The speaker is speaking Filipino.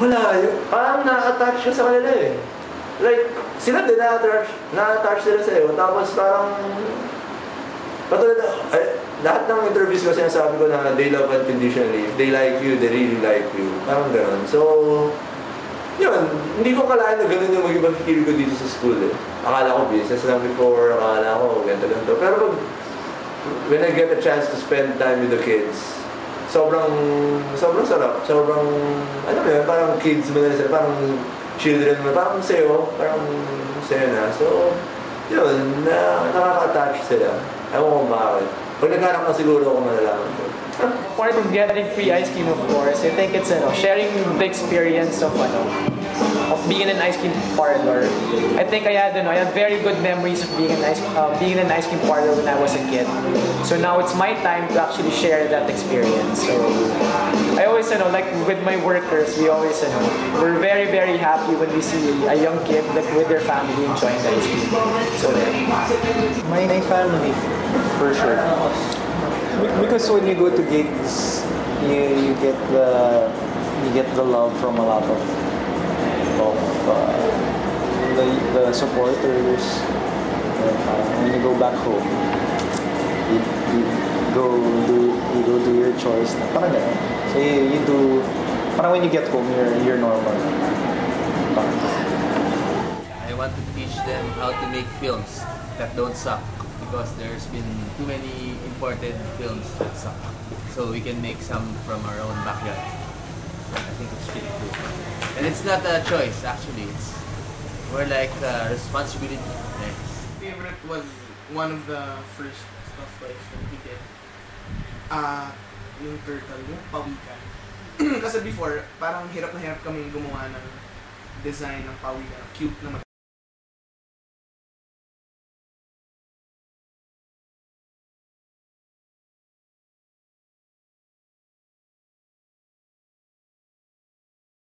Wala, parang na-attach ka sa kanila eh. Like, sila din na-attach sila sa'yo, tapos parang, patulad na, lahat ng interviews ko sinasabi ko na they love unconditionally. If they like you, they really like you. Parang gano'n. So, yun, hindi ko kalahin na gano'n yung maging feel ko dito sa school eh. Akala ko business lang before, akala ko ganito. Pero pag, when I get a chance to spend time with the kids, sobrang sarap. Sobrang, ano ba yun, parang kids mo na sila, parang children mo, parang sa'yo na. So, yun, nakaka-attach sila. Ewan ko bakit. Pag naghanap na siguro ako malalaman ko. Part of getting free ice cream, of course, I think it's sharing the experience of being in an ice cream parlor. I think I had very good memories of being in an ice cream parlor when I was a kid. So now it's my time to actually share that experience. So I always like with my workers, we're very, very happy when we see a young kid with their family enjoying the ice cream. So my family, for sure. Because when you go to gigs, you get the love from a lot of the supporters. When you go back home, you go do your chores. Parang ganun. So you do. Parang when you get home, you're normal. I want to teach them how to make films that don't suck. Because there's been too many imported films that suck. So we can make some from our own backyard. I think it's pretty cool. And it's not a choice, actually. It's more like a responsibility. Nice. Favorite was one of the first stuff toys that we did. Yung turtle, yung pawikan. Kasi before, parang hirap na hirap kami gumawa ng design ng pawikan. Cute naman.